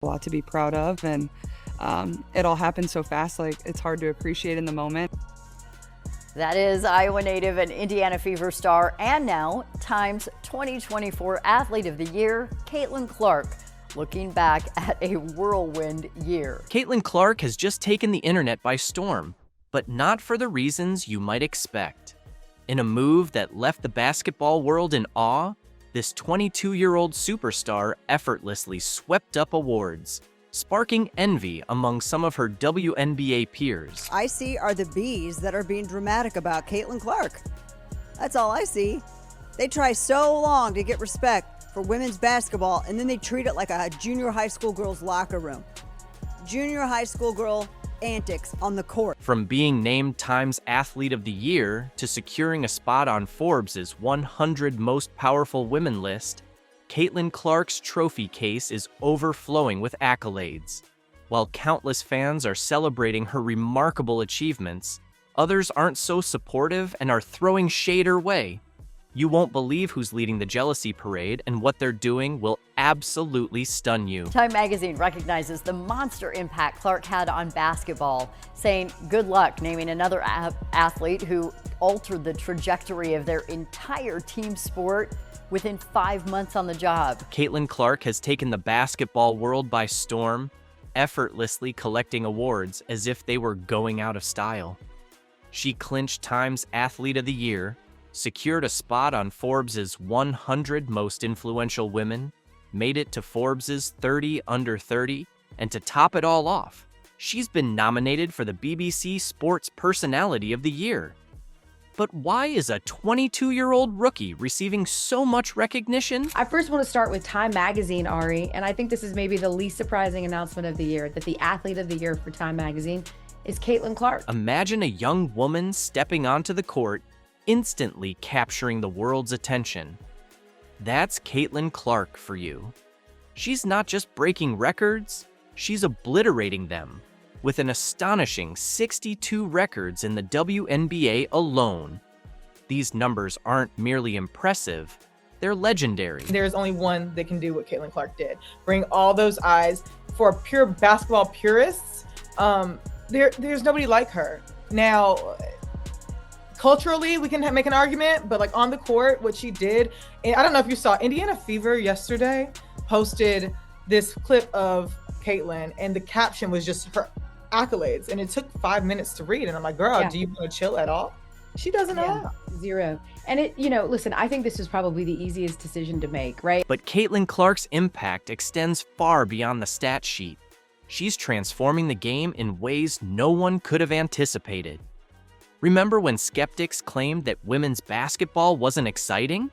A lot to be proud of, and it all happened so fast, like it's hard to appreciate in the moment. That is Iowa native and Indiana Fever star, and now Time's 2024 Athlete of the Year, Caitlin Clark, looking back at a whirlwind year. Caitlin Clark has just taken the internet by storm, but not for the reasons you might expect. In a move that left the basketball world in awe, this 22-year-old superstar effortlessly swept up awards, sparking envy among some of her WNBA peers. I see are the bees that are being dramatic about Caitlin Clark. That's all I see. They try so long to get respect for women's basketball, and then they treat it like a junior high school girl's locker room. Junior high school girl antics on the court. From being named Time's Athlete of the Year to securing a spot on Forbes' 100 Most Powerful Women list, Caitlin Clark's trophy case is overflowing with accolades. While countless fans are celebrating her remarkable achievements, others aren't so supportive and are throwing shade her way. You won't believe who's leading the jealousy parade, and what they're doing will absolutely stun you. Time magazine recognizes the monster impact Clark had on basketball, saying good luck naming another athlete who altered the trajectory of their entire team sport within 5 months on the job. Caitlin Clark has taken the basketball world by storm, effortlessly collecting awards as if they were going out of style. She clinched Time's Athlete of the Year, secured a spot on Forbes' 100 Most Influential Women, made it to Forbes' 30 Under 30, and to top it all off, she's been nominated for the BBC Sports Personality of the Year. But why is a 22-year-old rookie receiving so much recognition? I first want to start with Time Magazine, Ari, and I think this is maybe the least surprising announcement of the year, that the Athlete of the Year for Time Magazine is Caitlin Clark. Imagine a young woman stepping onto the court, instantly capturing the world's attention. That's Caitlin Clark for you. She's not just breaking records, she's obliterating them, with an astonishing 62 records in the WNBA alone. These numbers aren't merely impressive, they're legendary. There's only one that can do what Caitlin Clark did. Bring all those eyes. For pure basketball purists, there's nobody like her. Now, culturally, we can make an argument, but like on the court, what she did, and I don't know if you saw, Indiana Fever yesterday posted this clip of Caitlin, and the caption was just her accolades, and it took 5 minutes to read, and I'm like, girl, do you want to chill at all? She doesn't know. Zero. And listen, I think this is probably the easiest decision to make, right? But Caitlin Clark's impact extends far beyond the stat sheet. She's transforming the game in ways no one could have anticipated. Remember when skeptics claimed that women's basketball wasn't exciting?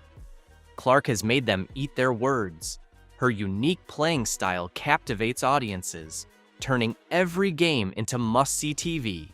Clark has made them eat their words. Her unique playing style captivates audiences, turning every game into must-see TV.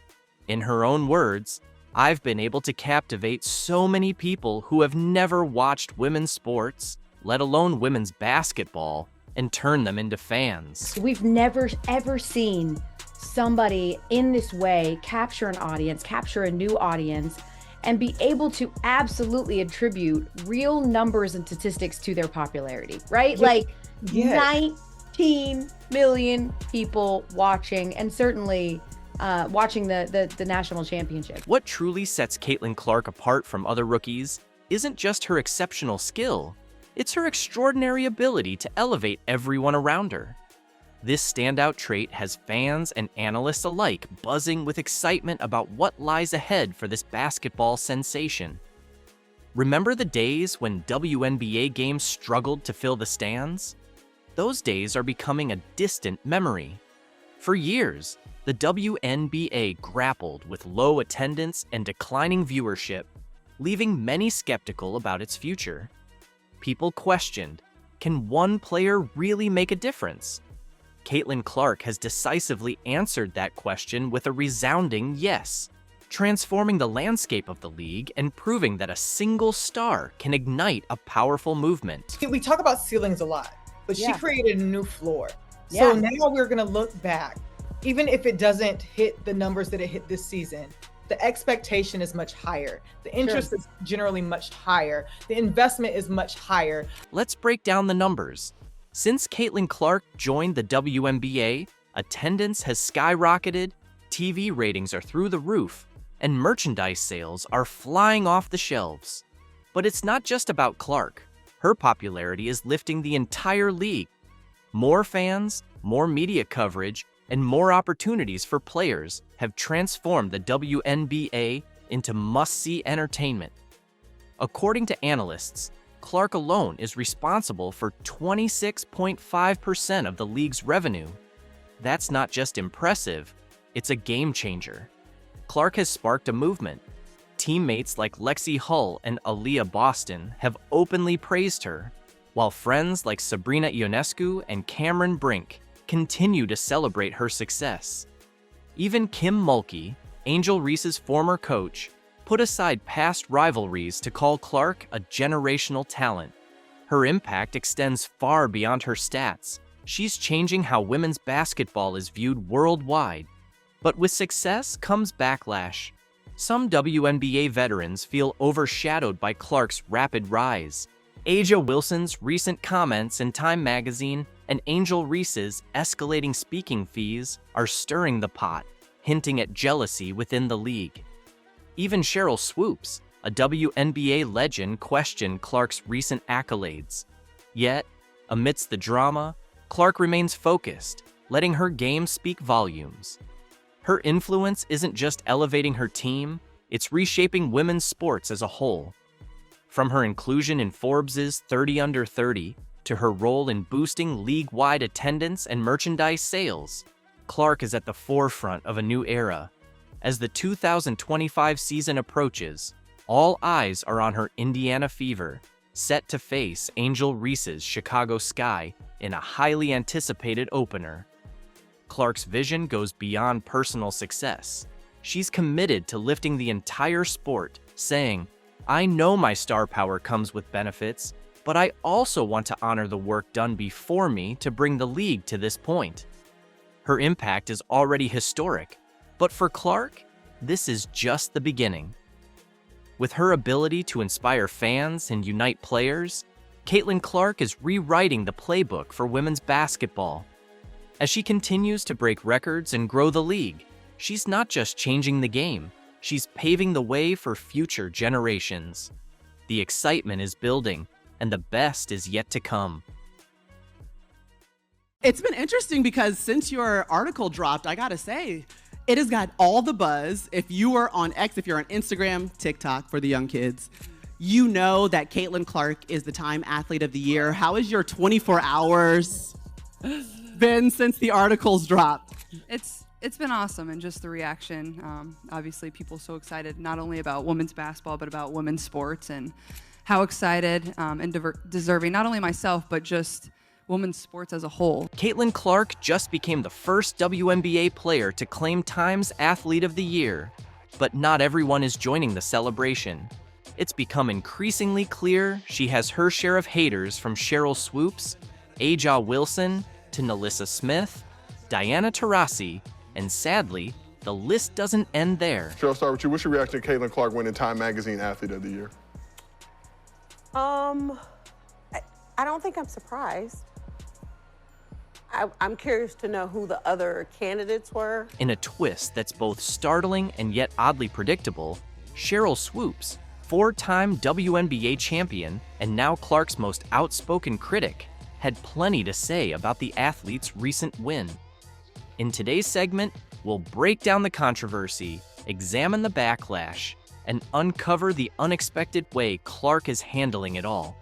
In her own words, "I've been able to captivate so many people who have never watched women's sports, let alone women's basketball, and turn them into fans." We've never, ever seen somebody in this way capture an audience, capture a new audience, and be able to absolutely attribute real numbers and statistics to their popularity, right? Like 19 million people watching, and certainly watching the national championship. What truly sets Caitlin Clark apart from other rookies isn't just her exceptional skill, it's her extraordinary ability to elevate everyone around her. This standout trait has fans and analysts alike buzzing with excitement about what lies ahead for this basketball sensation. Remember the days when WNBA games struggled to fill the stands? Those days are becoming a distant memory. For years, the WNBA grappled with low attendance and declining viewership, leaving many skeptical about its future. People questioned, can one player really make a difference? Caitlin Clark has decisively answered that question with a resounding yes, transforming the landscape of the league and proving that a single star can ignite a powerful movement. We talk about ceilings a lot, but she created a new floor. So now we're going to look back, even if it doesn't hit the numbers that it hit this season. The expectation is much higher. The interest is generally much higher. The investment is much higher. Let's break down the numbers. Since Caitlin Clark joined the WNBA, attendance has skyrocketed, TV ratings are through the roof, and merchandise sales are flying off the shelves. But it's not just about Clark. Her popularity is lifting the entire league. More fans, more media coverage, and more opportunities for players have transformed the WNBA into must-see entertainment. According to analysts, Clark alone is responsible for 26.5% of the league's revenue. That's not just impressive, it's a game changer. Clark has sparked a movement. Teammates like Lexi Hull and Aaliyah Boston have openly praised her, while friends like Sabrina Ionescu and Cameron Brink continue to celebrate her success. Even Kim Mulkey, Angel Reese's former coach, put aside past rivalries to call Clark a generational talent. Her impact extends far beyond her stats. She's changing how women's basketball is viewed worldwide. But with success comes backlash. Some WNBA veterans feel overshadowed by Clark's rapid rise. Aja Wilson's recent comments in Time magazine and Angel Reese's escalating speaking fees are stirring the pot, hinting at jealousy within the league. Even Cheryl Swoops, a WNBA legend, questioned Clark's recent accolades. Yet, amidst the drama, Clark remains focused, letting her game speak volumes. Her influence isn't just elevating her team, it's reshaping women's sports as a whole. From her inclusion in Forbes' 30 Under 30 to her role in boosting league-wide attendance and merchandise sales, Clark is at the forefront of a new era. As the 2025 season approaches, all eyes are on her Indiana Fever, set to face Angel Reese's Chicago Sky in a highly anticipated opener. Clark's vision goes beyond personal success. She's committed to lifting the entire sport, saying, "I know my star power comes with benefits, but I also want to honor the work done before me to bring the league to this point." Her impact is already historic, but for Clark, this is just the beginning. With her ability to inspire fans and unite players, Caitlin Clark is rewriting the playbook for women's basketball. As she continues to break records and grow the league, she's not just changing the game, she's paving the way for future generations. The excitement is building, and the best is yet to come. It's been interesting because since your article dropped, I gotta say, it has got all the buzz. If you are on X, if you're on Instagram, TikTok for the young kids, you know that Caitlin Clark is the Time Athlete of the Year. How has your 24 hours been since the articles dropped? It's been awesome, and just the reaction. Obviously, people so excited not only about women's basketball, but about women's sports, and how excited and deserving, not only myself, but just women's sports as a whole. Caitlin Clark just became the first WNBA player to claim Time's Athlete of the Year, but not everyone is joining the celebration. It's become increasingly clear she has her share of haters, from Cheryl Swoops, Aja Wilson, to Nalissa Smith, Diana Taurasi, and sadly, the list doesn't end there. Cheryl, I'll start with you. What's your reaction to Caitlin Clark winning Time Magazine Athlete of the Year? I don't think I'm surprised. I'm curious to know who the other candidates were. In a twist that's both startling and yet oddly predictable, Cheryl Swoops, four-time WNBA champion and now Clark's most outspoken critic, had plenty to say about the athlete's recent win. In today's segment, we'll break down the controversy, examine the backlash, and uncover the unexpected way Clark is handling it all.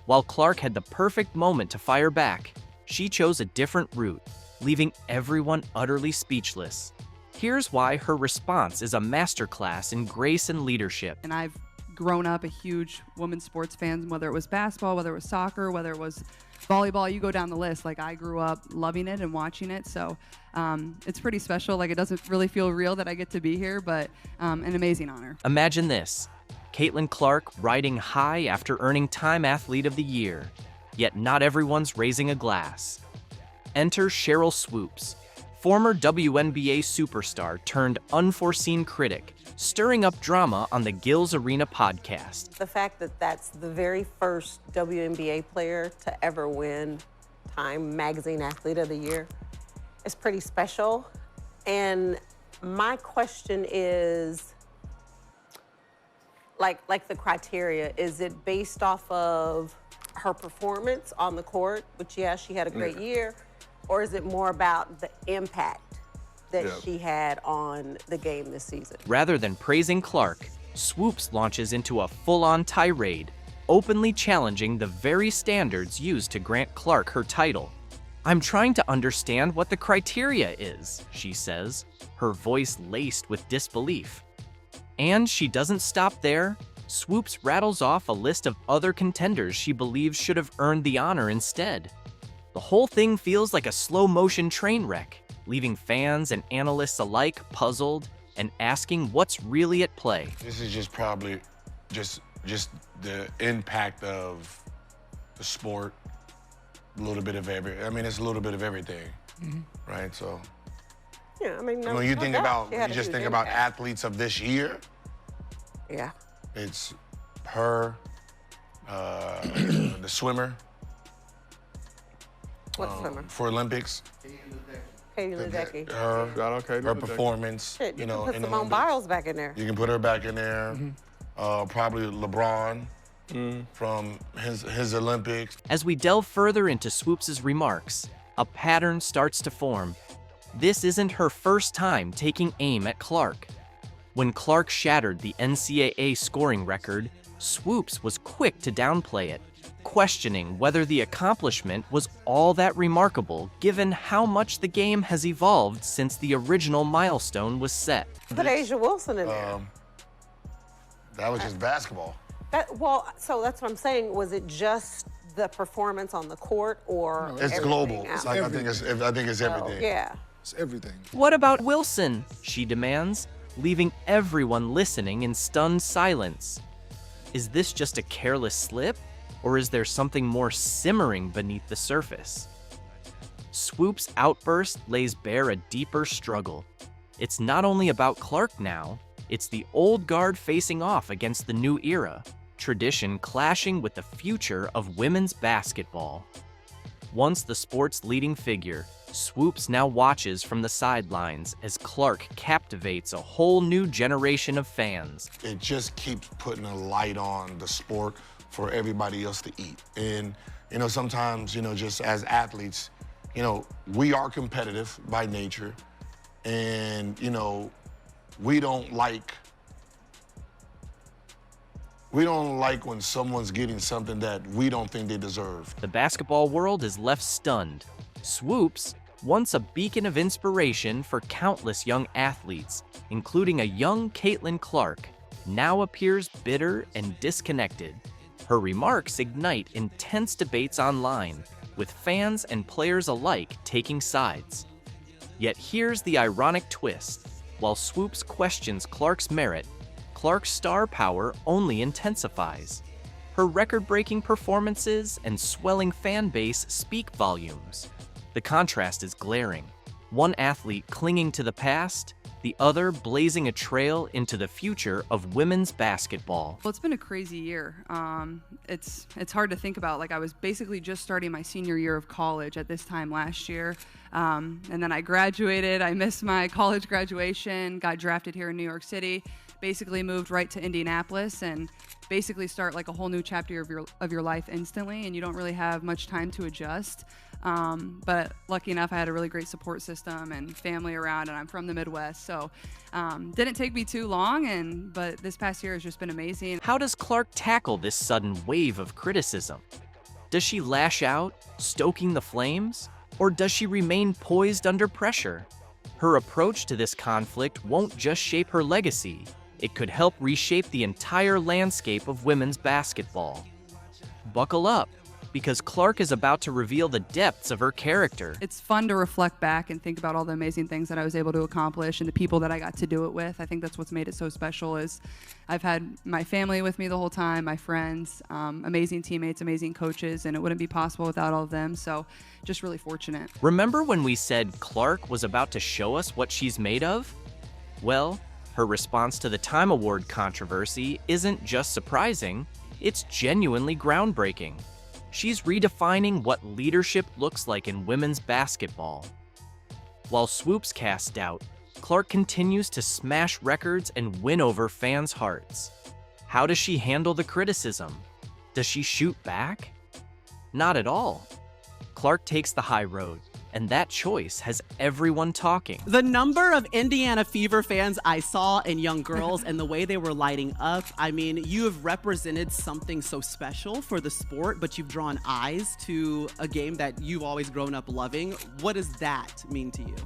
While Clark had the perfect moment to fire back, she chose a different route, leaving everyone utterly speechless. Here's why her response is a masterclass in grace and leadership. And I've grown up a huge women's sports fan, whether it was basketball, whether it was soccer, whether it was volleyball, you go down the list. Like, I grew up loving it and watching it, so it's pretty special. Like, it doesn't really feel real that I get to be here, but an amazing honor. Imagine this, Caitlin Clark riding high after earning Time Athlete of the Year, yet not everyone's raising a glass. Enter Cheryl Swoops, former WNBA superstar turned unforeseen critic, stirring up drama on the Gills Arena podcast. The fact that that's the very first WNBA player to ever win Time Magazine Athlete of the Year. It's pretty special. And my question is, like the criteria, is it based off of her performance on the court, which, yeah, she had a great year, or is it more about the impact that she had on the game this season? Rather than praising Clark, Swoops launches into a full-on tirade, openly challenging the very standards used to grant Clark her title. "I'm trying to understand what the criteria is," she says, her voice laced with disbelief. And she doesn't stop there. Swoops rattles off a list of other contenders she believes should have earned the honor instead. The whole thing feels like a slow-motion train wreck, leaving fans and analysts alike puzzled and asking what's really at play. This is just probably just the impact of the sport, a little bit of it's a little bit of everything, right? So, Yeah, I mean, when you think about, you just think about athletes of this year, Yeah. it's her, the swimmer. What swimmer? For Olympics. Katie Ledecky. Her performance. Shit, you can put in the Simone Olympics. Biles back in there. You can put her back in there. Probably LeBron from his Olympics. As we delve further into Swoops' remarks, a pattern starts to form. This isn't her first time taking aim at Clark. When Clark shattered the NCAA scoring record, Swoops was quick to downplay it, questioning whether the accomplishment was all that remarkable given how much the game has evolved since the original milestone was set. Put Asia Wilson in there. That was just basketball. So that's what I'm saying. Was it just the performance on the court, or It's global. else? I think it's everything. Yeah. It's everything. What about Wilson? She demands, leaving everyone listening in stunned silence. Is this just a careless slip, or is there something more simmering beneath the surface? Swoops' outburst lays bare a deeper struggle. It's not only about Clark now, it's the old guard facing off against the new era, tradition clashing with the future of women's basketball. Once the sport's leading figure, Swoops now watches from the sidelines as Clark captivates a whole new generation of fans. It just keeps putting a light on the sport for everybody else to eat. And, sometimes, just as athletes, we are competitive by nature. And, we don't like when someone's getting something that we don't think they deserve. The basketball world is left stunned. Swoops, once a beacon of inspiration for countless young athletes, including a young Caitlin Clark, now appears bitter and disconnected. Her remarks ignite intense debates online, with fans and players alike taking sides. Yet here's the ironic twist. While Swoops questions Clark's merit, Clark's star power only intensifies. Her record-breaking performances and swelling fan base speak volumes. The contrast is glaring. One athlete clinging to the past, the other blazing a trail into the future of women's basketball. Well, it's been a crazy year. It's hard to think about. Like, I was basically just starting my senior year of college at this time last year. And then I graduated. I missed my college graduation, got drafted here in New York City, basically moved right to Indianapolis, and basically start like a whole new chapter of your life instantly, and you don't really have much time to adjust. But lucky enough, I had a really great support system and family around, and I'm from the Midwest, so didn't take me too long, but this past year has just been amazing. How does Clark tackle this sudden wave of criticism? Does she lash out, stoking the flames? Or does she remain poised under pressure? Her approach to this conflict won't just shape her legacy, it could help reshape the entire landscape of women's basketball. Buckle up, because Clark is about to reveal the depths of her character. It's fun to reflect back and think about all the amazing things that I was able to accomplish and the people that I got to do it with. I think that's what's made it so special is I've had my family with me the whole time, my friends, amazing teammates, amazing coaches, and it wouldn't be possible without all of them. So just really fortunate. Remember when we said Clark was about to show us what she's made of? Well, her response to the Time Award controversy isn't just surprising, it's genuinely groundbreaking. She's redefining what leadership looks like in women's basketball. While SWEEPS casts doubt, Clark continues to smash records and win over fans' hearts. How does she handle the criticism? Does she shoot back? Not at all. Clark takes the high road, and that choice has everyone talking. The number of Indiana Fever fans I saw in young girls and the way they were lighting up, I mean, you have represented something so special for the sport, but you've drawn eyes to a game that you've always grown up loving. What does that mean to you?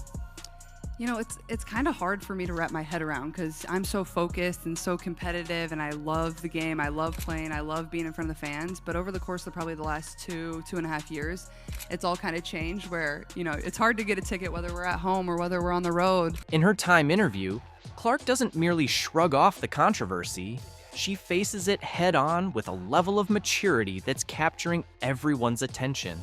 You know, it's kind of hard for me to wrap my head around because I'm so focused and so competitive, and I love the game. I love playing. I love being in front of the fans. But over the course of probably the last 2.5 years, it's all kind of changed where, you know, it's hard to get a ticket whether we're at home or whether we're on the road. In her Time interview, Clark doesn't merely shrug off the controversy. She faces it head on with a level of maturity that's capturing everyone's attention.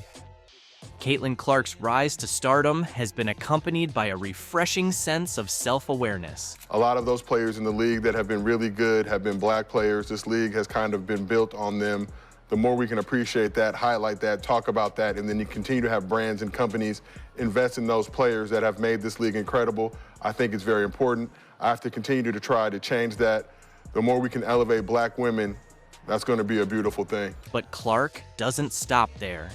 Caitlin Clark's rise to stardom has been accompanied by a refreshing sense of self-awareness. A lot of those players in the league that have been really good have been black players. This league has kind of been built on them. The more we can appreciate that, highlight that, talk about that, and then you continue to have brands and companies invest in those players that have made this league incredible, I think it's very important. I have to continue to try to change that. The more we can elevate black women, that's going to be a beautiful thing. But Clark doesn't stop there.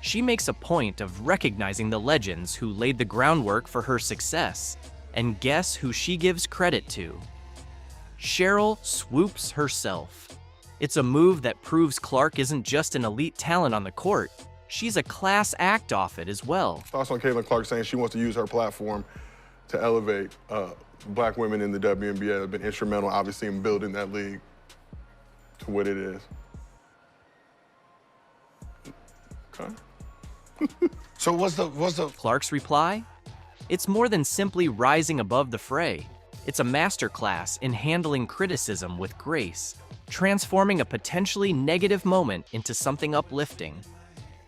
She makes a point of recognizing the legends who laid the groundwork for her success. And guess who she gives credit to? Cheryl Swoops herself. It's a move that proves Clark isn't just an elite talent on the court. She's a class act off it as well. Thoughts on Caitlin Clark saying she wants to use her platform to elevate black women in the WNBA have been instrumental, obviously, in building that league to what it is. Okay. So what's the Clark's reply? It's more than simply rising above the fray. It's a masterclass in handling criticism with grace, transforming a potentially negative moment into something uplifting.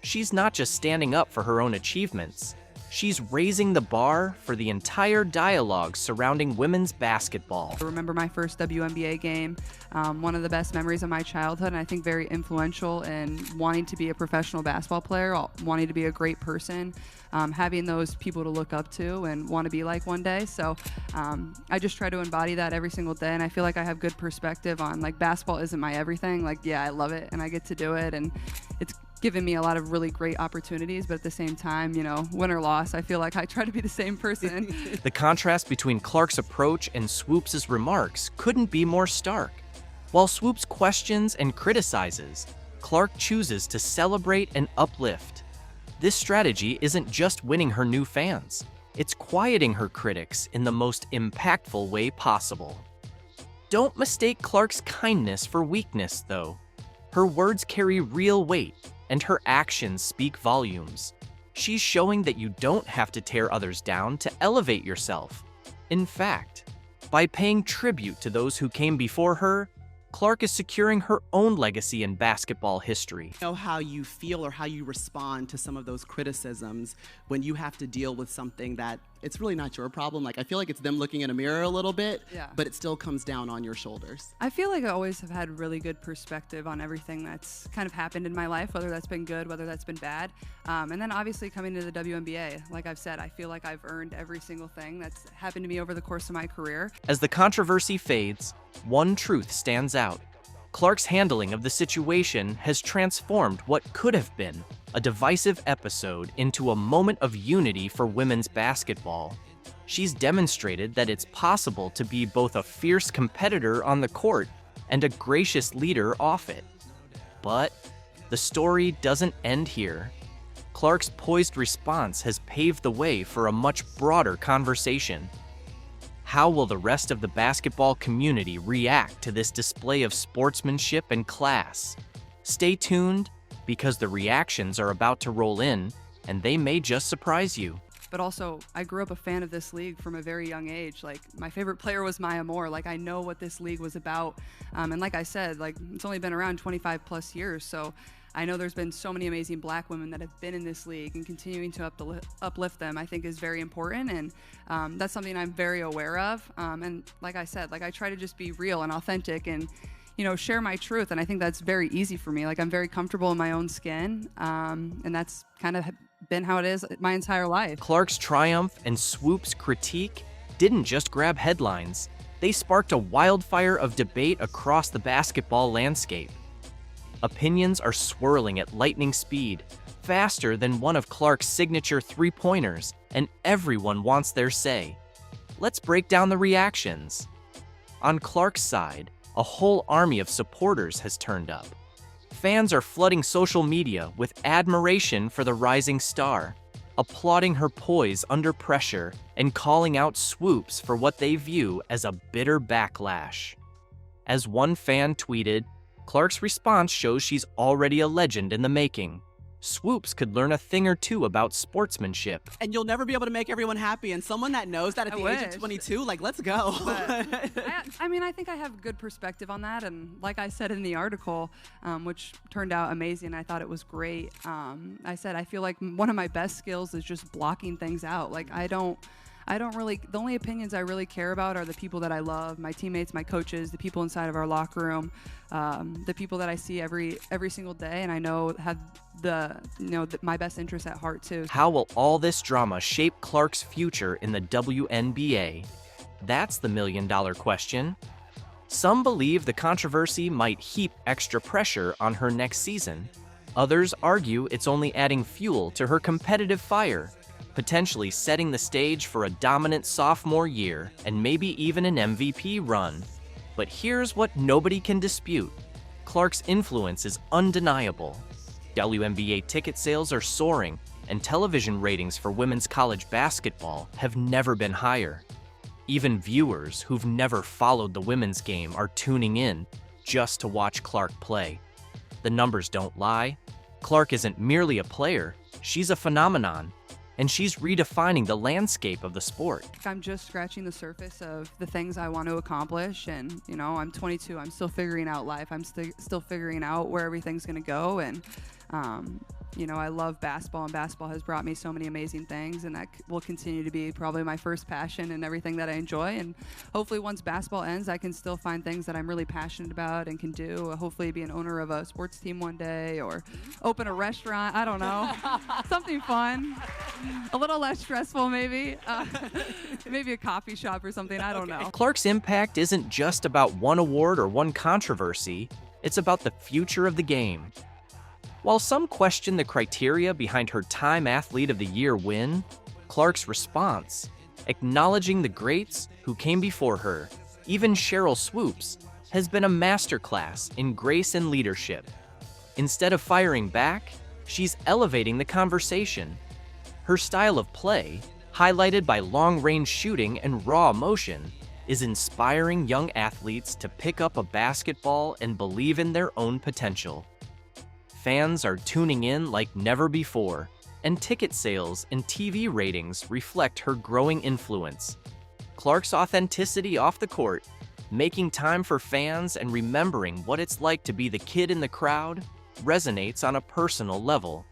She's not just standing up for her own achievements. She's raising the bar for the entire dialogue surrounding women's basketball. I remember my first WNBA game, one of the best memories of my childhood, and I think very influential in wanting to be a professional basketball player, wanting to be a great person, having those people to look up to and want to be like one day. So I just try to embody that every single day, and I feel like I have good perspective on, like, basketball isn't my everything. Like, yeah, I love it, and I get to do it, and it's given me a lot of really great opportunities, but at the same time, you know, win or loss, I feel like I try to be the same person. The contrast between Clark's approach and Swoops' remarks couldn't be more stark. While Swoops questions and criticizes, Clark chooses to celebrate and uplift. This strategy isn't just winning her new fans, it's quieting her critics in the most impactful way possible. Don't mistake Clark's kindness for weakness, though. Her words carry real weight, and her actions speak volumes. She's showing that you don't have to tear others down to elevate yourself. In fact, by paying tribute to those who came before her, Clark is securing her own legacy in basketball history. Know how you feel or how you respond to some of those criticisms when you have to deal with something that it's really not your problem. Like, I feel like it's them looking in a mirror a little bit, but it still comes down on your shoulders. I feel like I always have had really good perspective on everything that's kind of happened in my life, whether that's been good, whether that's been bad. And then obviously coming to the WNBA, like I've said, I feel like I've earned every single thing that's happened to me over the course of my career. As the controversy fades, one truth stands out. Clark's handling of the situation has transformed what could have been a divisive episode into a moment of unity for women's basketball. She's demonstrated that it's possible to be both a fierce competitor on the court and a gracious leader off it. But the story doesn't end here. Clark's poised response has paved the way for a much broader conversation. How will the rest of the basketball community react to this display of sportsmanship and class? Stay tuned, because the reactions are about to roll in, and they may just surprise you. But also, I grew up a fan of this league from a very young age. Like, my favorite player was Maya Moore. Like, I know what this league was about. And like I said, like, it's only been around 25 plus years, so I know there's been so many amazing black women that have been in this league, and continuing to uplift them, I think, is very important, and that's something I'm very aware of. And like I said, like, I try to just be real and authentic, and share my truth. And I think that's very easy for me. Like, I'm very comfortable in my own skin. And that's kind of been how it is my entire life. Clark's triumph and Swoops' critique didn't just grab headlines. They sparked a wildfire of debate across the basketball landscape. Opinions are swirling at lightning speed, faster than one of Clark's signature three-pointers, and everyone wants their say. Let's break down the reactions. On Clark's side, a whole army of supporters has turned up. Fans are flooding social media with admiration for the rising star, applauding her poise under pressure and calling out Swoops for what they view as a bitter backlash. As one fan tweeted, Clark's response shows she's already a legend in the making. Swoops could learn a thing or two about sportsmanship. And you'll never be able to make everyone happy. And someone that knows that at the age of 22, like, let's go. I think I have good perspective on that. And like I said in the article, which turned out amazing, I thought it was great. I said, I feel like one of my best skills is just blocking things out. Like, I don't really, the only opinions I really care about are the people that I love, my teammates, my coaches, the people inside of our locker room, the people that I see every single day, and I know have my best interests at heart too. How will all this drama shape Clark's future in the WNBA? That's the million-dollar question. Some believe the controversy might heap extra pressure on her next season. Others argue it's only adding fuel to her competitive fire, potentially setting the stage for a dominant sophomore year and maybe even an MVP run. But here's what nobody can dispute. Clark's influence is undeniable. WNBA ticket sales are soaring, and television ratings for women's college basketball have never been higher. Even viewers who've never followed the women's game are tuning in just to watch Clark play. The numbers don't lie. Clark isn't merely a player, she's a phenomenon. And she's redefining the landscape of the sport. I'm just scratching the surface of the things I want to accomplish. And, I'm 22. I'm still figuring out life. I'm still figuring out where everything's going to go. And, I love basketball, and basketball has brought me so many amazing things. And that will continue to be probably my first passion and everything that I enjoy. And hopefully once basketball ends, I can still find things that I'm really passionate about and can do. Hopefully be an owner of a sports team one day, or open a restaurant. I don't know. Something fun. A little less stressful, maybe. Maybe a coffee shop or something. I don't know. Clark's impact isn't just about one award or one controversy. It's about the future of the game. While some question the criteria behind her Time Athlete of the Year win, Clark's response, acknowledging the greats who came before her, even Cheryl Swoops, has been a masterclass in grace and leadership. Instead of firing back, she's elevating the conversation. Her style of play, highlighted by long-range shooting and raw emotion, is inspiring young athletes to pick up a basketball and believe in their own potential. Fans are tuning in like never before, and ticket sales and TV ratings reflect her growing influence. Clark's authenticity off the court, making time for fans and remembering what it's like to be the kid in the crowd, resonates on a personal level.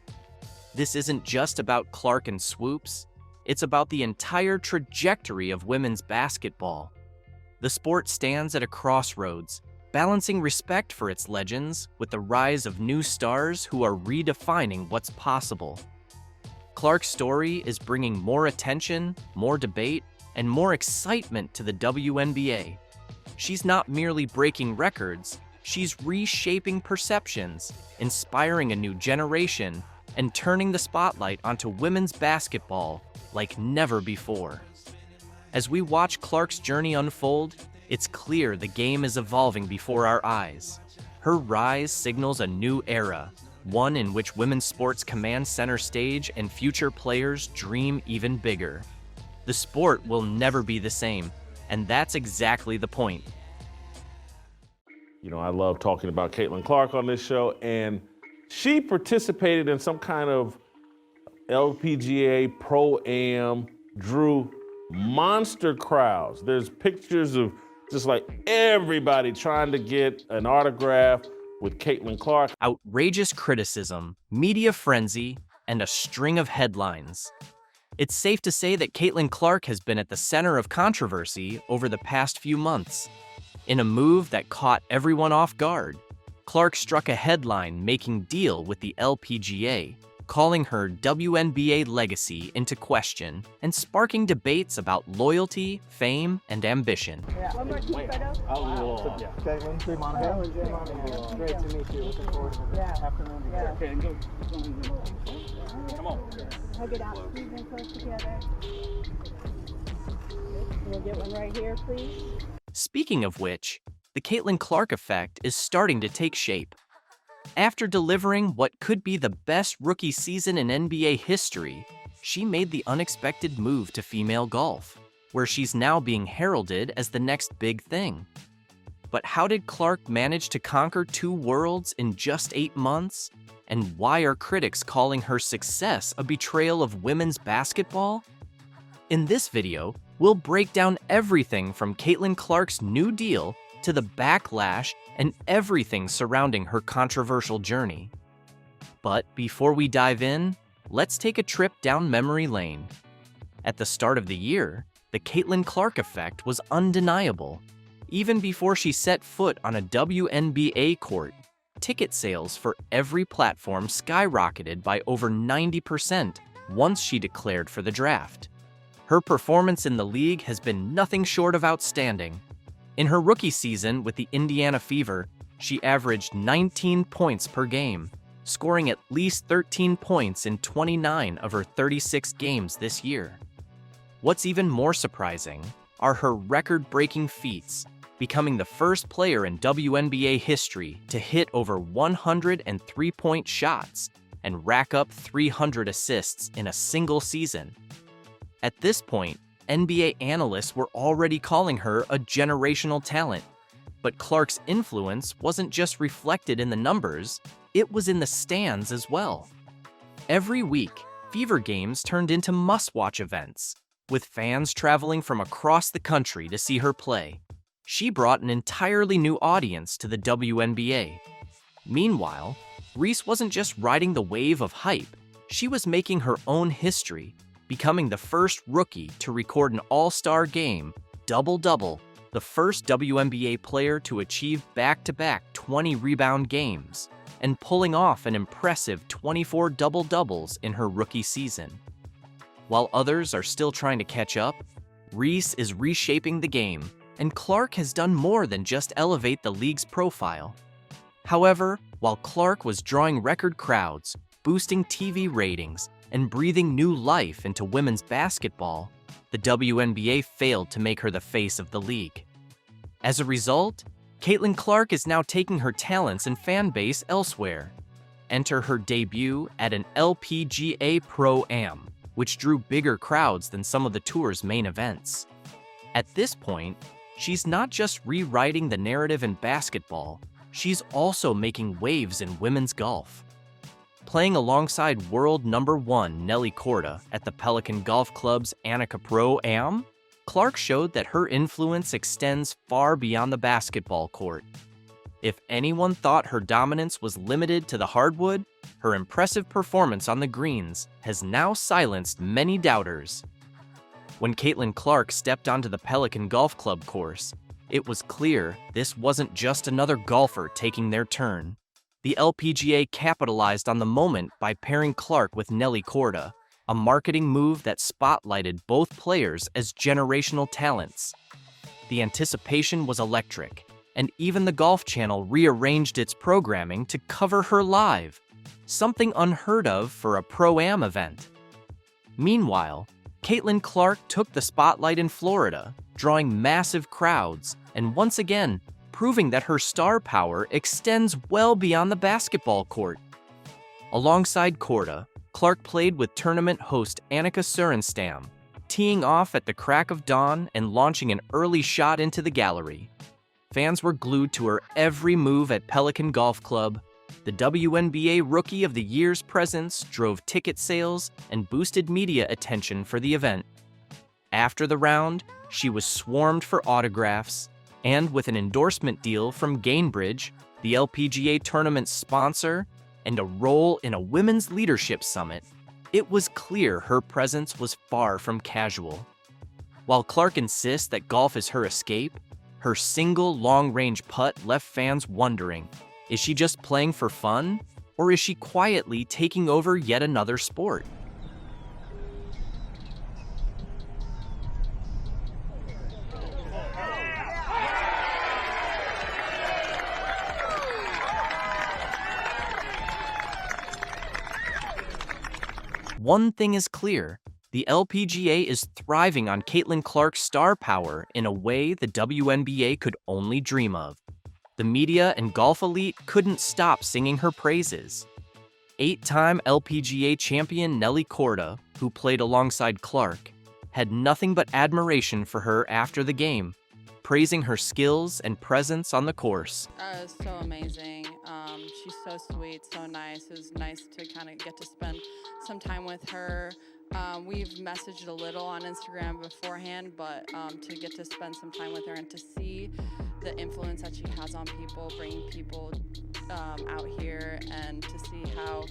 This isn't just about Clark and Swoops, it's about the entire trajectory of women's basketball. The sport stands at a crossroads, balancing respect for its legends with the rise of new stars who are redefining what's possible. Clark's story is bringing more attention, more debate, and more excitement to the WNBA. She's not merely breaking records, she's reshaping perceptions, inspiring a new generation, and turning the spotlight onto women's basketball like never before. As we watch Clark's journey unfold, it's clear the game is evolving before our eyes. Her rise signals a new era, one in which women's sports command center stage and future players dream even bigger. The sport will never be the same, and that's exactly the point. I love talking about Caitlin Clark on this show, and she participated in some kind of LPGA Pro-Am, drew monster crowds. There's pictures of just like everybody trying to get an autograph with Caitlin Clark. Outrageous criticism, media frenzy, and a string of headlines. It's safe to say that Caitlin Clark has been at the center of controversy over the past few months. In a move that caught everyone off guard, Clark struck a headline-making deal with the LPGA, calling her WNBA legacy into question and sparking debates about loyalty, fame, and ambition. One more kick, photo. Great to meet you. Looking forward to the afternoon together. Okay, go. Come on. Hug it out. Squeeze in close together. We'll get one right here, please. Speaking of which, the Caitlin Clark effect is starting to take shape. After delivering what could be the best rookie season in NBA history, she made the unexpected move to female golf, where she's now being heralded as the next big thing. But how did Clark manage to conquer 2 worlds in just 8 months? And why are critics calling her success a betrayal of women's basketball? In this video, we'll break down everything from Caitlin Clark's new deal to the backlash and everything surrounding her controversial journey. But before we dive in, let's take a trip down memory lane. At the start of the year, the Caitlin Clark effect was undeniable. Even before she set foot on a WNBA court, ticket sales for every platform skyrocketed by over 90% once she declared for the draft. Her performance in the league has been nothing short of outstanding. In her rookie season with the Indiana Fever, she averaged 19 points per game, scoring at least 13 points in 29 of her 36 games this year. What's even more surprising are her record-breaking feats, becoming the first player in WNBA history to hit over 100 three-point shots and rack up 300 assists in a single season. At this point, NBA analysts were already calling her a generational talent. But Clark's influence wasn't just reflected in the numbers, it was in the stands as well. Every week, Fever games turned into must-watch events, with fans traveling from across the country to see her play. She brought an entirely new audience to the WNBA. Meanwhile, Reese wasn't just riding the wave of hype, she was making her own history, becoming the first rookie to record an all-star game, double-double, the first WNBA player to achieve back-to-back 20-rebound games, and pulling off an impressive 24 double-doubles in her rookie season. While others are still trying to catch up, Reese is reshaping the game, and Clark has done more than just elevate the league's profile. However, while Clark was drawing record crowds, boosting TV ratings, and breathing new life into women's basketball, the WNBA failed to make her the face of the league. As a result, Caitlin Clark is now taking her talents and fan base elsewhere. Enter her debut at an LPGA Pro-Am, which drew bigger crowds than some of the tour's main events. At this point, she's not just rewriting the narrative in basketball, she's also making waves in women's golf. Playing alongside world number 1 Nelly Korda at the Pelican Golf Club's Annika Pro-Am, Clark showed that her influence extends far beyond the basketball court. If anyone thought her dominance was limited to the hardwood, her impressive performance on the greens has now silenced many doubters. When Caitlin Clark stepped onto the Pelican Golf Club course, it was clear this wasn't just another golfer taking their turn. The LPGA capitalized on the moment by pairing Clark with Nelly Korda, a marketing move that spotlighted both players as generational talents. The anticipation was electric, and even the Golf Channel rearranged its programming to cover her live, something unheard of for a Pro-Am event. Meanwhile, Caitlin Clark took the spotlight in Florida, drawing massive crowds, and once again, proving that her star power extends well beyond the basketball court. Alongside Korda, Clark played with tournament host Annika Sorenstam, teeing off at the crack of dawn and launching an early shot into the gallery. Fans were glued to her every move at Pelican Golf Club. The WNBA Rookie of the Year's presence drove ticket sales and boosted media attention for the event. After the round, she was swarmed for autographs, and with an endorsement deal from Gainbridge, the LPGA tournament's sponsor, and a role in a women's leadership summit, it was clear her presence was far from casual. While Clark insists that golf is her escape, Her single long-range putt left fans wondering, is she just playing for fun, or is she quietly taking over yet another sport? One thing is clear. The LPGA is thriving on Caitlin Clark's star power in a way the WNBA could only dream of. The media and golf elite couldn't stop singing her praises. 8-time LPGA champion Nelly Korda, who played alongside Clark, had nothing but admiration for her after the game, praising her skills and presence on the course. So amazing. She's so sweet, so nice. It was nice to kind of get to spend some time with her. We've messaged a little on Instagram beforehand, but to get to spend some time with her and to see the influence that she has on people, bringing people out here, and to see how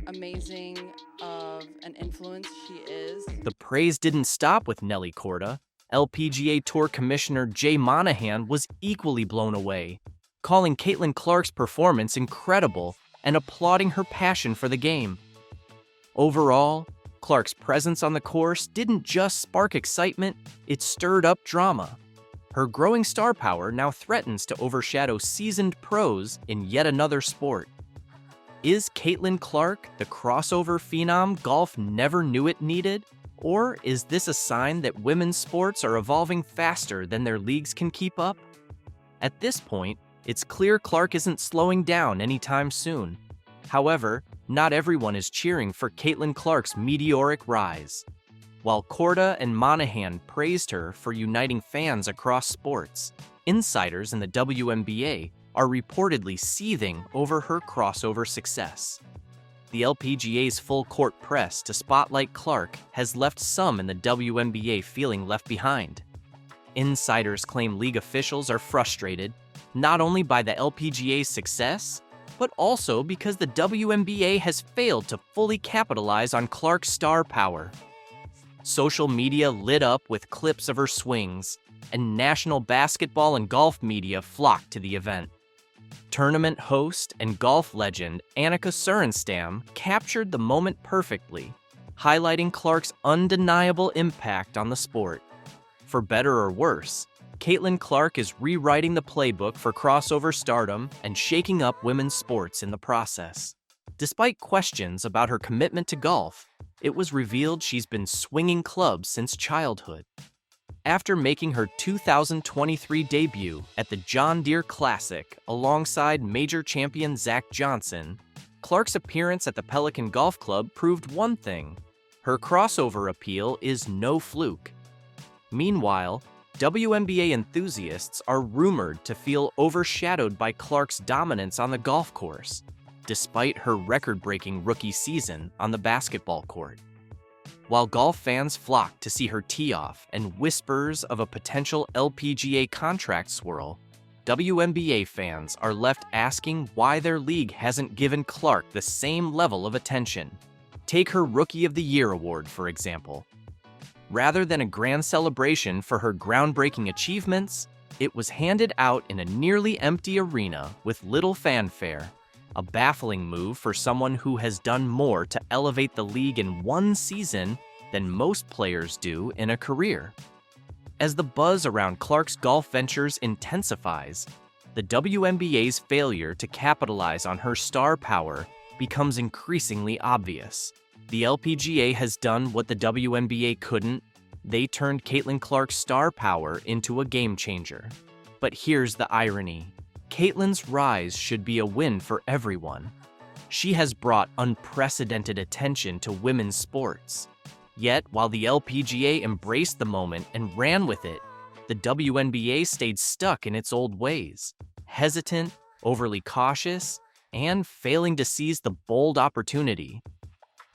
amazing of an influence she is. The praise didn't stop with Nelly Korda. LPGA Tour Commissioner Jay Monahan was equally blown away, calling Caitlin Clark's performance incredible and applauding her passion for the game. Overall, Clark's presence on the course didn't just spark excitement, it stirred up drama. Her growing star power now threatens to overshadow seasoned pros in yet another sport. Is Caitlin Clark the crossover phenom golf never knew it needed? Or is this a sign that women's sports are evolving faster than their leagues can keep up? At this point, it's clear Clark isn't slowing down anytime soon. However, not everyone is cheering for Caitlin Clark's meteoric rise. While Korda and Monahan praised her for uniting fans across sports, insiders in the WNBA are reportedly seething over her crossover success. The LPGA's full-court press to spotlight Clark has left some in the WNBA feeling left behind. Insiders claim league officials are frustrated, not only by the LPGA's success, but also because the WNBA has failed to fully capitalize on Clark's star power. Social media lit up with clips of her swings, and national basketball and golf media flocked to the event. Tournament host and golf legend Annika Sorenstam captured the moment perfectly, highlighting Clark's undeniable impact on the sport. For better or worse, Caitlin Clark is rewriting the playbook for crossover stardom and shaking up women's sports in the process. Despite questions about her commitment to golf, it was revealed she's been swinging clubs since childhood. After making her 2023 debut at the John Deere Classic alongside major champion Zach Johnson, Clark's appearance at the Pelican Golf Club proved one thing: her crossover appeal is no fluke. Meanwhile, WNBA enthusiasts are rumored to feel overshadowed by Clark's dominance on the golf course, despite her record-breaking rookie season on the basketball court. While golf fans flock to see her tee off and whispers of a potential LPGA contract swirl, WNBA fans are left asking why their league hasn't given Clark the same level of attention. Take her Rookie of the Year award, for example. Rather than a grand celebration for her groundbreaking achievements, it was handed out in a nearly empty arena with little fanfare, a baffling move for someone who has done more to elevate the league in one season than most players do in a career. As the buzz around Clark's golf ventures intensifies, the WNBA's failure to capitalize on her star power becomes increasingly obvious. The LPGA has done what the WNBA couldn't. They turned Caitlin Clark's star power into a game changer. But here's the irony. Caitlin's rise should be a win for everyone. She has brought unprecedented attention to women's sports. Yet, while the LPGA embraced the moment and ran with it, the WNBA stayed stuck in its old ways, hesitant, overly cautious, and failing to seize the bold opportunity.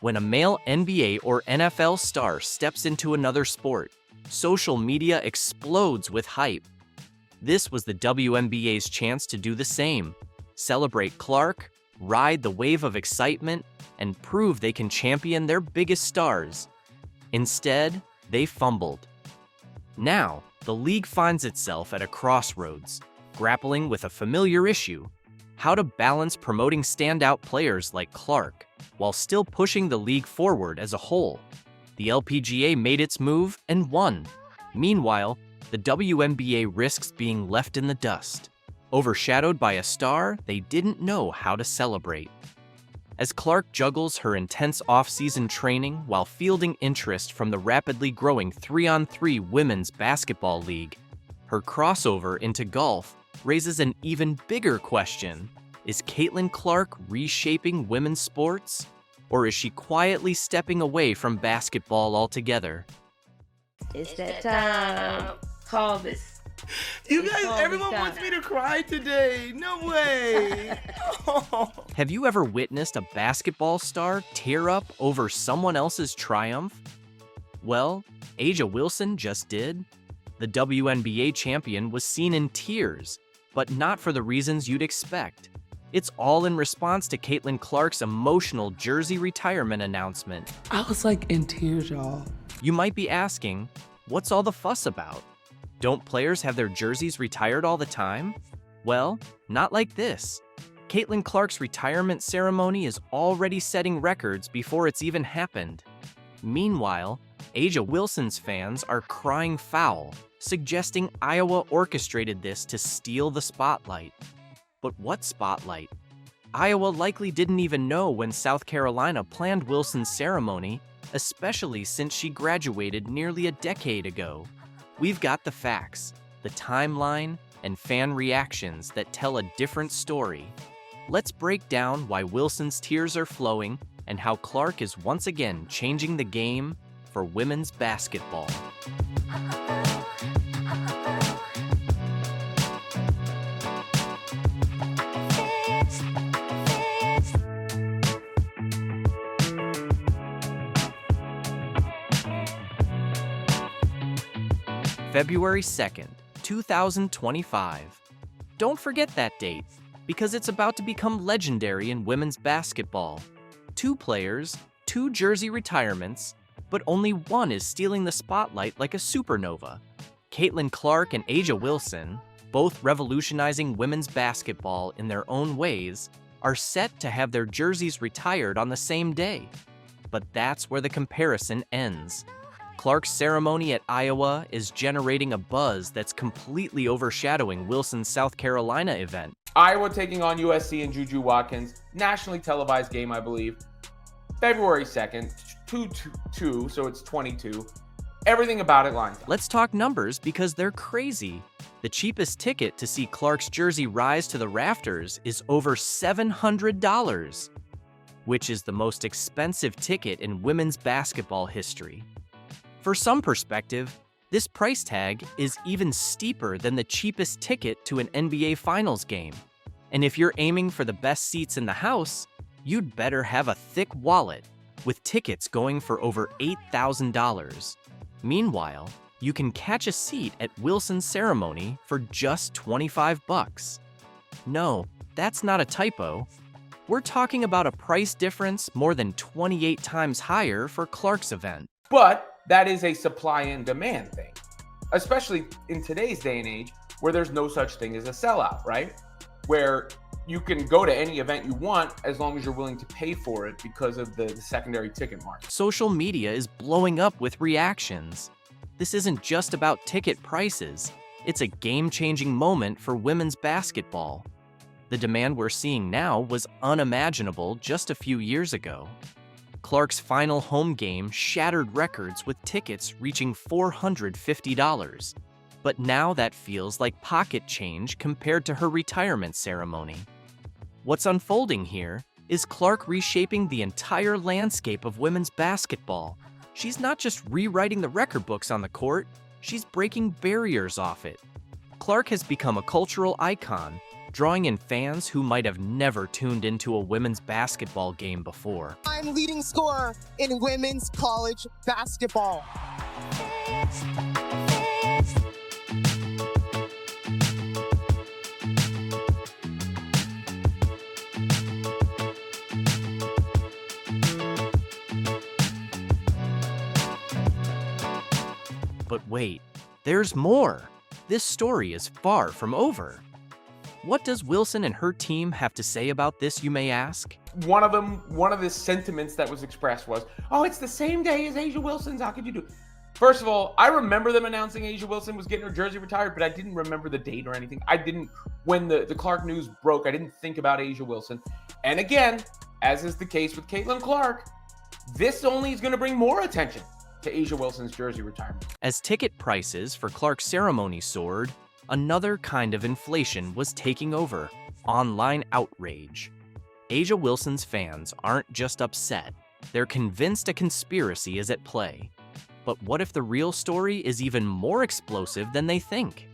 When a male NBA or NFL star steps into another sport, social media explodes with hype. This was the WNBA's chance to do the same, celebrate Clark, ride the wave of excitement, and prove they can champion their biggest stars. Instead, they fumbled. Now, the league finds itself at a crossroads, grappling with a familiar issue: how to balance promoting standout players like Clark while still pushing the league forward as a whole. The LPGA made its move and won. Meanwhile, the WNBA risks being left in the dust, overshadowed by a star they didn't know how to celebrate. As Clark juggles her intense off-season training while fielding interest from the rapidly growing 3-on-3 women's basketball league, her crossover into golf raises an even bigger question. Is Caitlin Clark reshaping women's sports? Or is she quietly stepping away from basketball altogether? It's that time. Call this. You guys, everyone wants me to cry today. No way. Oh. Have you ever witnessed a basketball star tear up over someone else's triumph? Well, A'ja Wilson just did. The WNBA champion was seen in tears, but not for the reasons you'd expect. It's all in response to Caitlin Clark's emotional jersey retirement announcement. I was like in tears, y'all. You might be asking, what's all the fuss about? Don't players have their jerseys retired all the time? Well, not like this. Caitlin Clark's retirement ceremony is already setting records before it's even happened. Meanwhile, A'ja Wilson's fans are crying foul, suggesting Iowa orchestrated this to steal the spotlight. But what spotlight? Iowa likely didn't even know when South Carolina planned Wilson's ceremony, especially since she graduated nearly a decade ago. We've got the facts, the timeline, and fan reactions that tell a different story. Let's break down why Wilson's tears are flowing and how Clark is once again changing the game for women's basketball. February 2nd, 2025. Don't forget that date, because it's about to become legendary in women's basketball. 2 players, 2 jersey retirements, but only one is stealing the spotlight like a supernova. Caitlin Clark and A'ja Wilson, both revolutionizing women's basketball in their own ways, are set to have their jerseys retired on the same day. But that's where the comparison ends. Clark's ceremony at Iowa is generating a buzz that's completely overshadowing Wilson's South Carolina event. Iowa taking on USC and Juju Watkins, nationally televised game, I believe. February 2nd, 2-2, so it's 22. Everything about it lines up. Let's talk numbers because they're crazy. The cheapest ticket to see Clark's jersey rise to the rafters is over $700, which is the most expensive ticket in women's basketball history. For some perspective, this price tag is even steeper than the cheapest ticket to an NBA Finals game. And if you're aiming for the best seats in the house, you'd better have a thick wallet, with tickets going for over $8,000. Meanwhile, you can catch a seat at Wilson's ceremony for just $25. No, that's not a typo. We're talking about a price difference more than 28 times higher for Clark's event. But that is a supply and demand thing, especially in today's day and age where there's no such thing as a sellout, right? Where you can go to any event you want as long as you're willing to pay for it because of the secondary ticket market. Social media is blowing up with reactions. This isn't just about ticket prices. It's a game-changing moment for women's basketball. The demand we're seeing now was unimaginable just a few years ago. Clark's final home game shattered records with tickets reaching $450. But now that feels like pocket change compared to her retirement ceremony. What's unfolding here is Clark reshaping the entire landscape of women's basketball. She's not just rewriting the record books on the court, she's breaking barriers off it. Clark has become a cultural icon, drawing in fans who might have never tuned into a women's basketball game before. I'm leading scorer in women's college basketball. But wait, there's more. This story is far from over. What does Wilson and her team have to say about this, you may ask? One of the sentiments that was expressed was, oh, it's the same day as A'ja Wilson's, how could you do? First of all, I remember them announcing A'ja Wilson was getting her jersey retired, but I didn't remember the date or anything. When the Clark news broke, I didn't think about A'ja Wilson. And again, as is the case with Caitlin Clark, this only is going to bring more attention to A'ja Wilson's jersey retirement. As ticket prices for Clark's ceremony soared, another kind of inflation was taking over: online outrage. A'ja Wilson's fans aren't just upset, they're convinced a conspiracy is at play. But what if the real story is even more explosive than they think?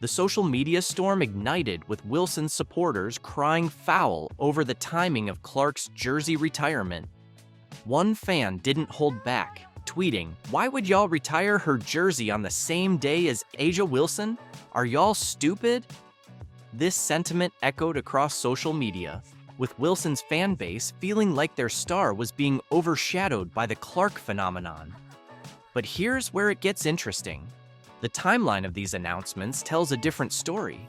The social media storm ignited with Wilson's supporters crying foul over the timing of Clark's jersey retirement. One fan didn't hold back, tweeting, "Why would y'all retire her jersey on the same day as A'ja Wilson? Are y'all stupid?" This sentiment echoed across social media, with Wilson's fan base feeling like their star was being overshadowed by the Clark phenomenon. But here's where it gets interesting. The timeline of these announcements tells a different story.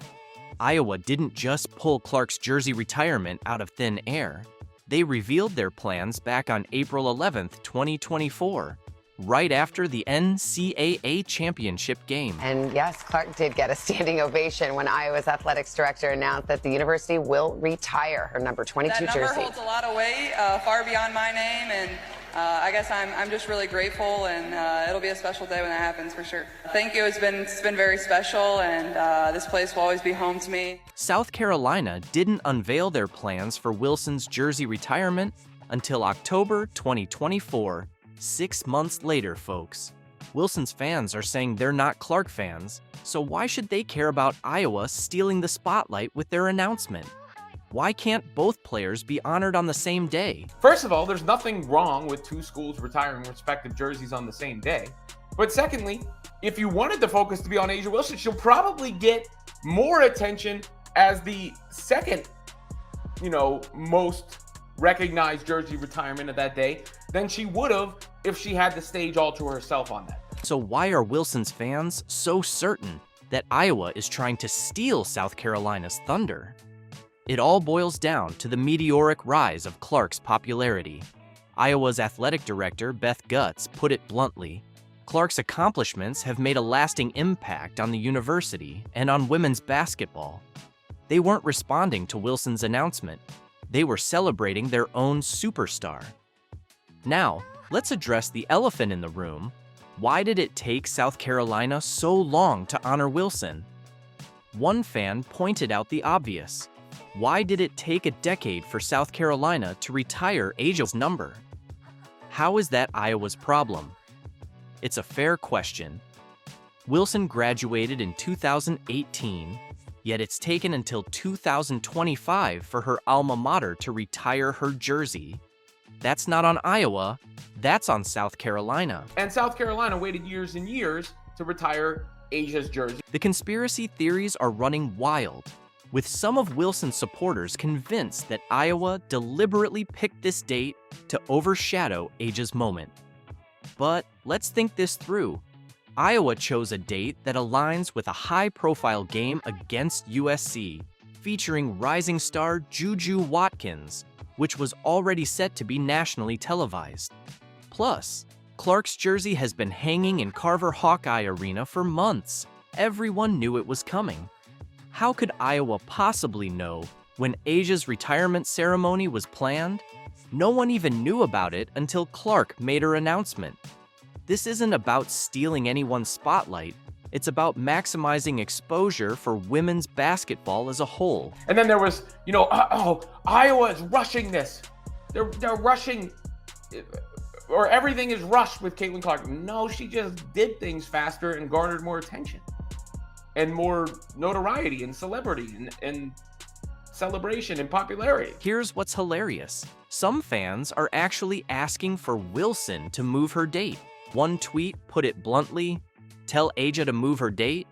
Iowa didn't just pull Clark's jersey retirement out of thin air. They revealed their plans back on April 11th, 2024, right after the NCAA championship game. And yes, Clark did get a standing ovation when Iowa's athletics director announced that the university will retire her number 22 jersey. That number holds a lot of weight, far beyond my name, and I guess I'm just really grateful, and it'll be a special day when that happens for sure. Thank you. It's been very special, and this place will always be home to me. South Carolina didn't unveil their plans for Wilson's jersey retirement until October 2024, 6 months later, folks. Wilson's fans are saying they're not Clark fans, so why should they care about Iowa stealing the spotlight with their announcement? Why can't both players be honored on the same day? First of all, there's nothing wrong with two schools retiring respective jerseys on the same day. But secondly, if you wanted the focus to be on A'ja Wilson, she'll probably get more attention as the second, most recognized jersey retirement of that day than she would have if she had the stage all to herself on that. So why are Wilson's fans so certain that Iowa is trying to steal South Carolina's thunder? It all boils down to the meteoric rise of Clark's popularity. Iowa's athletic director, Beth Gutz, put it bluntly, Clark's accomplishments have made a lasting impact on the university and on women's basketball. They weren't responding to Wilson's announcement. They were celebrating their own superstar. Now, let's address the elephant in the room. Why did it take South Carolina so long to honor Wilson? One fan pointed out the obvious. Why did it take a decade for South Carolina to retire A'ja's number? How is that Iowa's problem? It's a fair question. Wilson graduated in 2018, yet it's taken until 2025 for her alma mater to retire her jersey. That's not on Iowa, that's on South Carolina. And South Carolina waited years and years to retire A'ja's jersey. The conspiracy theories are running wild, with some of Wilson's supporters convinced that Iowa deliberately picked this date to overshadow A'ja's moment. But let's think this through. Iowa chose a date that aligns with a high-profile game against USC, featuring rising star Juju Watkins, which was already set to be nationally televised. Plus, Clark's jersey has been hanging in Carver Hawkeye Arena for months. Everyone knew it was coming. How could Iowa possibly know when A'ja's retirement ceremony was planned? No one even knew about it until Clark made her announcement. This isn't about stealing anyone's spotlight. It's about maximizing exposure for women's basketball as a whole. And then there was, Iowa is rushing this. They're rushing, or everything is rushed with Caitlin Clark. No, she just did things faster and garnered more attention and more notoriety and celebrity and celebration and popularity. Here's what's hilarious. Some fans are actually asking for Wilson to move her date. One tweet put it bluntly, "Tell A'ja to move her date."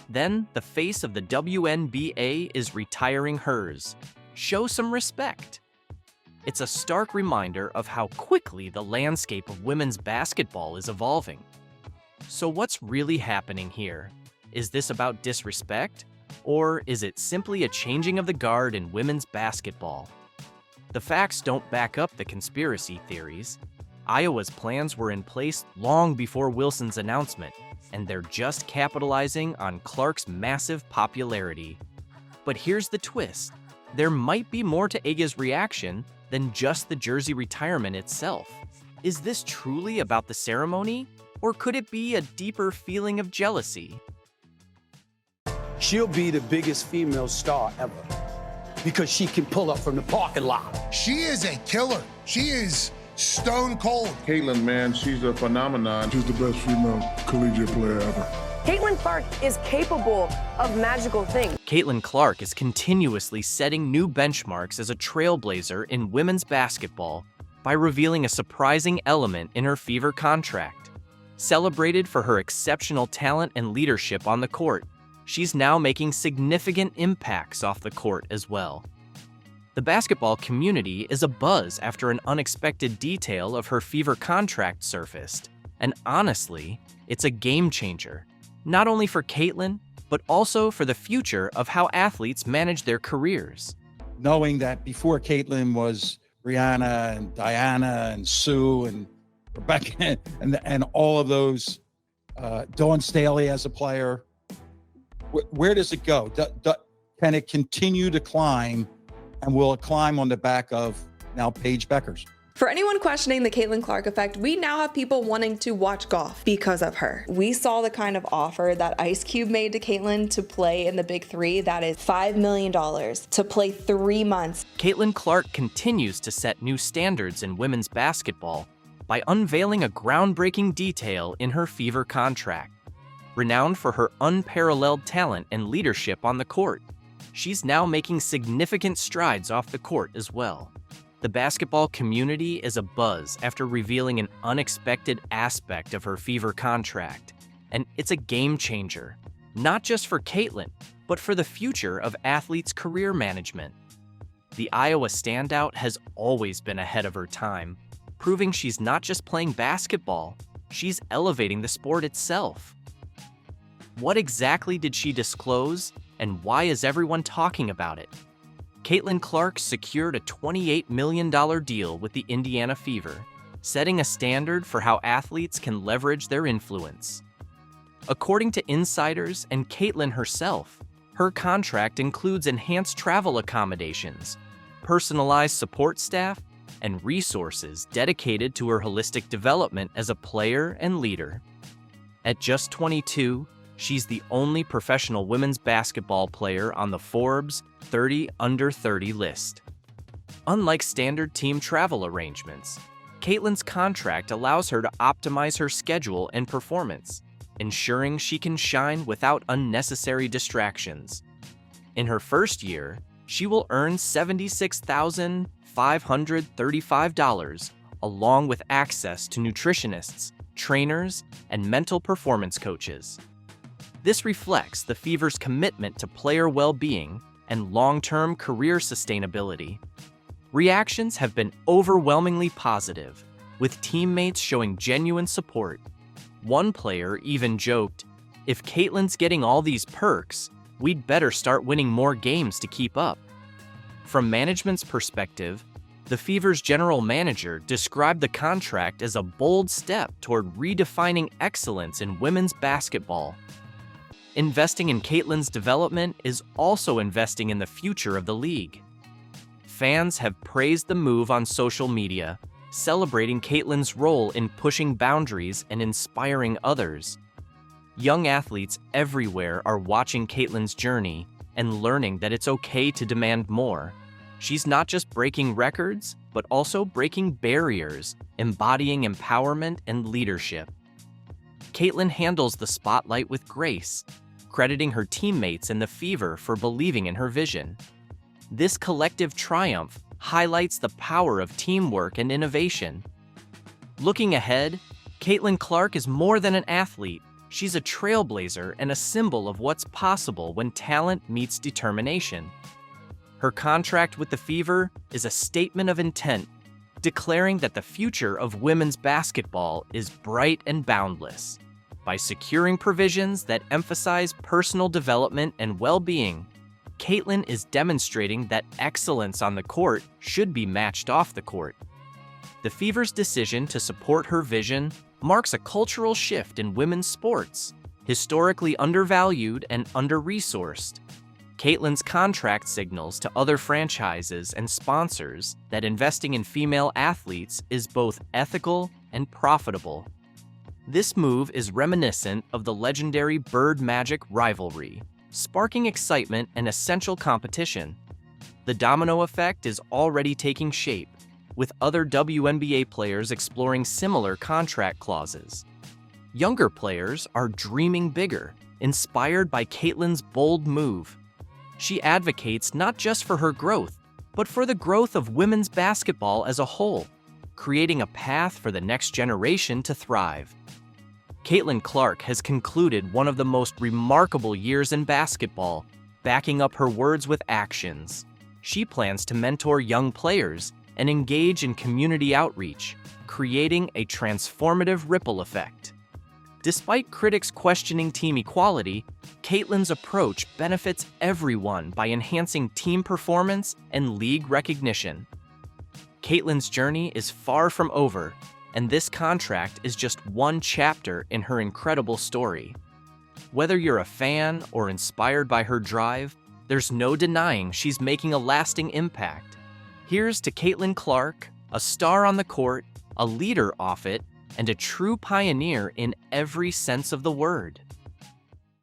Then the face of the WNBA is retiring hers. Show some respect. It's a stark reminder of how quickly the landscape of women's basketball is evolving. So what's really happening here? Is this about disrespect? Or is it simply a changing of the guard in women's basketball? The facts don't back up the conspiracy theories. Iowa's plans were in place long before Wilson's announcement, and they're just capitalizing on Clark's massive popularity. But here's the twist. There might be more to Iga's reaction than just the jersey retirement itself. Is this truly about the ceremony, or could it be a deeper feeling of jealousy? She'll be the biggest female star ever because she can pull up from the parking lot. She is a killer. She is stone cold. Caitlin, man, she's a phenomenon. She's the best female collegiate player ever. Caitlin Clark is capable of magical things. Caitlin Clark is continuously setting new benchmarks as a trailblazer in women's basketball by revealing a surprising element in her Fever contract. Celebrated for her exceptional talent and leadership on the court, she's now making significant impacts off the court as well. The basketball community is abuzz after an unexpected detail of her Fever contract surfaced, and honestly, it's a game changer, not only for Caitlin, but also for the future of how athletes manage their careers. Knowing that before Caitlin was Brianna and Diana and Sue and Rebecca and all of those, Dawn Staley as a player, where does it go? Can it continue to climb, and will it climb on the back of now Paige Bueckers? For anyone questioning the Caitlin Clark effect, we now have people wanting to watch golf because of her. We saw the kind of offer that Ice Cube made to Caitlin to play in the Big Three. That is $5 million to play 3 months. Caitlin Clark continues to set new standards in women's basketball by unveiling a groundbreaking detail in her Fever contract. Renowned for her unparalleled talent and leadership on the court, she's now making significant strides off the court as well. The basketball community is abuzz after revealing an unexpected aspect of her Fever contract, and it's a game changer, not just for Caitlin, but for the future of athletes' career management. The Iowa standout has always been ahead of her time, proving she's not just playing basketball, she's elevating the sport itself. What exactly did she disclose, and why is everyone talking about it? Caitlin Clark secured a $28 million deal with the Indiana Fever, setting a standard for how athletes can leverage their influence. According to insiders and Caitlin herself, her contract includes enhanced travel accommodations, personalized support staff, and resources dedicated to her holistic development as a player and leader. At just 22, she's the only professional women's basketball player on the Forbes 30 Under 30 list. Unlike standard team travel arrangements, Caitlin's contract allows her to optimize her schedule and performance, ensuring she can shine without unnecessary distractions. In her first year, she will earn $76,535, along with access to nutritionists, trainers, and mental performance coaches. This reflects the Fever's commitment to player well-being and long-term career sustainability. Reactions have been overwhelmingly positive, with teammates showing genuine support. One player even joked, "If Caitlin's getting all these perks, we'd better start winning more games to keep up." From management's perspective, the Fever's general manager described the contract as a bold step toward redefining excellence in women's basketball. Investing in Caitlin's development is also investing in the future of the league. Fans have praised the move on social media, celebrating Caitlin's role in pushing boundaries and inspiring others. Young athletes everywhere are watching Caitlin's journey and learning that it's okay to demand more. She's not just breaking records, but also breaking barriers, embodying empowerment and leadership. Caitlin handles the spotlight with grace, crediting her teammates and the Fever for believing in her vision. This collective triumph highlights the power of teamwork and innovation. Looking ahead, Caitlin Clark is more than an athlete. She's a trailblazer and a symbol of what's possible when talent meets determination. Her contract with the Fever is a statement of intent, declaring that the future of women's basketball is bright and boundless. By securing provisions that emphasize personal development and well-being, Caitlin is demonstrating that excellence on the court should be matched off the court. The Fever's decision to support her vision marks a cultural shift in women's sports, historically undervalued and under-resourced. Caitlin's contract signals to other franchises and sponsors that investing in female athletes is both ethical and profitable. This move is reminiscent of the legendary Bird Magic rivalry, sparking excitement and essential competition. The domino effect is already taking shape, with other WNBA players exploring similar contract clauses. Younger players are dreaming bigger, inspired by Caitlin's bold move. She advocates not just for her growth, but for the growth of women's basketball as a whole, creating a path for the next generation to thrive. Caitlin Clark has concluded one of the most remarkable years in basketball, backing up her words with actions. She plans to mentor young players and engage in community outreach, creating a transformative ripple effect. Despite critics questioning team equality, Caitlin's approach benefits everyone by enhancing team performance and league recognition. Caitlin's journey is far from over, and this contract is just one chapter in her incredible story. Whether you're a fan or inspired by her drive, there's no denying she's making a lasting impact. Here's to Caitlin Clark, a star on the court, a leader off it, and a true pioneer in every sense of the word.